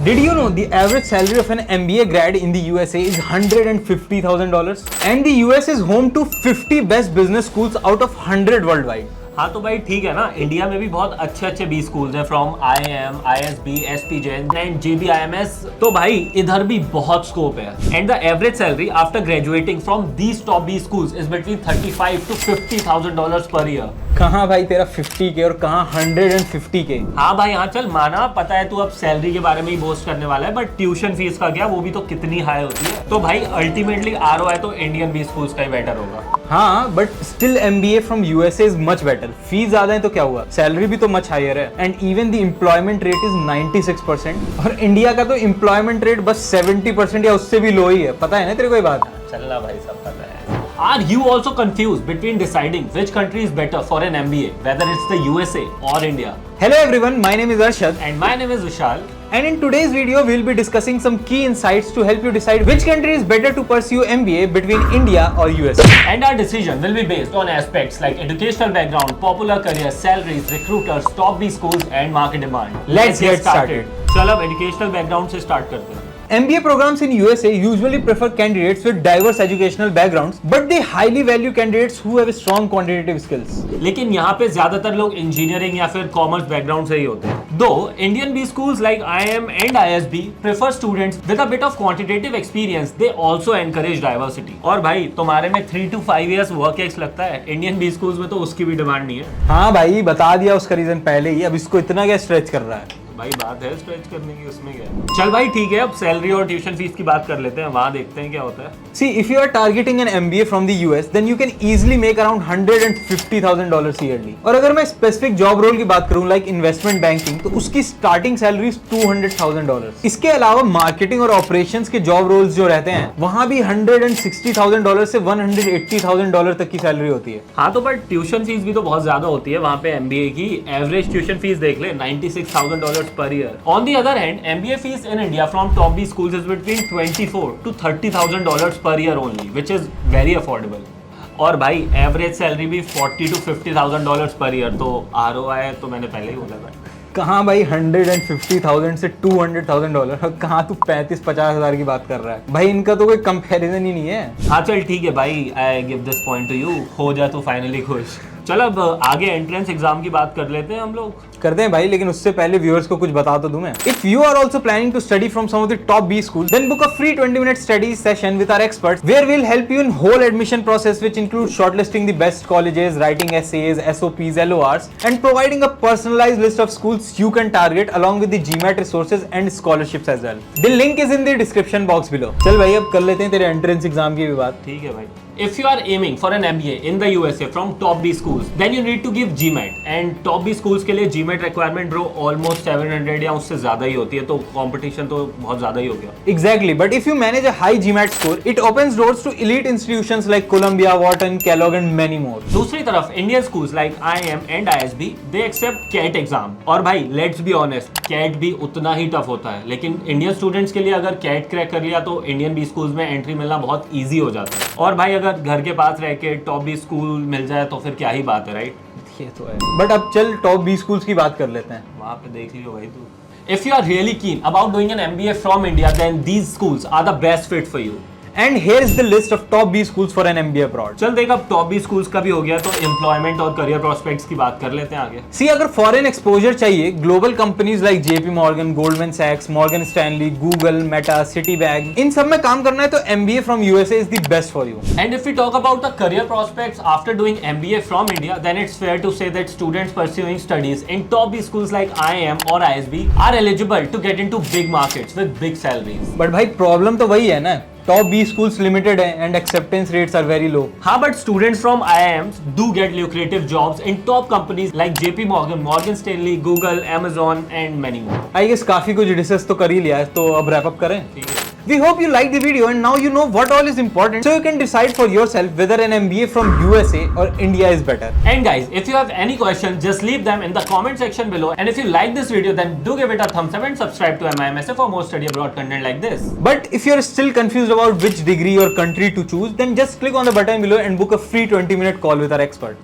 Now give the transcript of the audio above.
Did you know the average salary of an MBA grad in the USA is $150,000? And the US is home to 50 best business schools out of 100 worldwide. हाँ तो भाई ठीक है ना, India में भी बहुत अच्छे अच्छे बी स्कूल्स हैं from IIM, ISB, SP Jain and JBIMS। तो भाई इधर भी बहुत स्कोप है and the average salary after graduating from these top B schools is between $35,000 to $50,000 per year. कहाँ भाई तेरा 50K और कहाँ 150K? हाँ भाई हाँ, चल माना, पता है तू अब सैलरी के बारे में ही बोस्ट करने वाला है, बट ट्यूशन फीस का क्या, वो भी तो कितनी हाई होती है। तो भाई अल्टीमेटली ROI तो इंडियन बी स्कूल्स का ही बेटर होगा। हाँ but still MBA from USA is much better. Fees ज्यादा है तो क्या हुआ, सैलरी भी तो मच हायर है and even the employment rate is 96% और इंडिया का तो एम्प्लॉयमेंट रेट बस 70% या उससे भी लो ही है। पता है ना तेरे को ये बात? चलना भाई, सब पता है। Are you also confused between deciding which country is better for an MBA, whether it's the USA or India? Hello everyone, my name is Arshad And my name is Vishal. and in today's video we'll be discussing some key insights to help you decide which country is better to pursue MBA between India or USA. And our decision will be based on aspects like educational background, popular careers, salaries, recruiters, top B schools and market demand. Let's get started. चल अब educational background से start करते हैं। MBA programs in USA usually prefer candidates with diverse educational backgrounds, but they highly value candidates who have strong quantitative skills. लेकिन यहाँ पे ज्यादातर लोग इंजीनियरिंग या फिर कॉमर्स बैकग्राउंड से ही होते हैं। दो Indian B schools like IIM and ISB prefer students with a bit of quantitative experience. They also encourage diversity. और भाई तुम्हारे में 3 to 5 years work एक्स लगता है, इंडियन बी स्कूल्स में तो उसकी भी डिमांड नहीं है। हाँ भाई बता दिया उसका रीजन पहले ही, अब इसको इतना क्या स्ट्रेच कर रहा है? भाई बात है स्ट्रेच करने की, उसमें क्या है। चल भाई ठीक है, अब सैलरी और ट्यूशन फीस की बात कर लेते हैं, वहां देखते हैं क्या होता है। See, if you are targeting an MBA from the US, then you can easily make around $150,000 yearly. और अगर मैं स्पेसिफिक जॉब रोल की बात करूं लाइक इन्वेस्टमेंट बैंकिंग, तो उसकी स्टार्टिंग सैलरी $200,000। इसके अलावा मार्केटिंग और ऑपरेशंस के जॉब रोल्स जो रहते हैं वहां भी $160,000 से $180,000 तक की सैलरी होती है। हाँ तो बट ट्यूशन फीस भी तो बहुत ज्यादा होती है वहां पे। MBA की एवरेज ट्यूशन फीस देख ले, $96,000 per year. On the other hand, MBA fees in India from top B schools is between $24,000 to $30,000 per year only, which is very affordable. और भाई एवरेज सैलरी भी $40,000 to $50,000 पर ईयर, तो ROI तो मैंने पहले ही बोला भाई। कहाँ भाई 150,000 से $200,000, कहाँ तू 35-50 हजार की बात कर रहा है भाई? इनका तो कोई कंपैरिजन ही नहीं है। हाँ चल ठीक है भाई, I give this point two you, हो जा तू फाइनली खुश। चल अब आगे एंट्रेंस एग्जाम की बात कर लेते हैं हम लोग। करते हैं भाई, लेकिन उससे पहले व्यूअर्स को कुछ बता तो दूं मैं। If you are also planning to study from some of the top B schools, then book a free 20-minute study session with our experts, where we'll help you in whole admission process, which includes shortlisting the best colleges, writing essays, SOPs, LORs, and providing a personalized list of schools you can target along with the GMAT resources and scholarships as well. The link is in the description box below. चल भाई अब कर लेते हैं तेरे entrance exam की भी बात। ठीक है भाई। If you are aiming for an MBA in the USA from top B schools, then you need to give GMAT. And top B schools के लिए GMAT requirement bro almost 700 या उससे ज़्यादा ही होती है, तो competition तो बहुत ज़्यादा ही हो गया। Exactly, but if you manage a high GMAT score, it opens doors to elite institutions like Columbia, Wharton, Kellogg and many more. दूसरी तरफ Indian schools like IIM and ISB, they accept CAT exam. और भाई let's be honest, CAT भी उतना ही tough होता है, लेकिन Indian students के लिए अगर CAT क्रैक कर लिया तो इंडियन बी स्कूल्स में एंट्री मिलना बहुत ईजी हो जाता है। और भाई अगर घर के पास रह के टॉप बी स्कूल मिल जाए तो फिर क्या ही बात है, राइट? ये तो है, बट अब चल टॉप बी स्कूल्स की बात कर लेते हैं। वहाँ पे देख लियो भाई तू। If you are really keen about doing an MBA from India, then these schools are the best fit for you. And here is the list of top B schools for an MBA abroad. चल देख, अब top B schools का भी हो गया तो employment और career prospects की बात कर लेते हैं आगे। सी अगर फॉरेन एक्सपोजर चाहिए, global companies like JP Morgan, Goldman Sachs, Morgan Stanley, Google, Meta, Citibank, इन सब में काम करना है तो MBA from USA is the best for you. And if we talk about the career prospects after doing MBA from India, then it's fair to say that students pursuing studies in top B schools like IIM or ISB are eligible to get into big markets with big salaries. But भाई problem तो वही है ना, top B schools limited है and acceptance rates are very low. हाँ but students from IIMs do get lucrative jobs in top companies like JP Morgan, Morgan Stanley, Google, Amazon and many more. I guess काफी कुछ discuss तो कर ही लिया है, तो अब रैप अप करें। ठीक है। We hope you liked the video and now you know what all is important, so you can decide for yourself whether an MBA from USA or India is better. And guys, if you have any questions, just leave them in the comment section below. And if you like this video, then do give it a thumbs up and subscribe to MIMSA for more study abroad content like this. But if you're still confused about which degree or country to choose, then just click on the button below and book a free 20-minute call with our expert.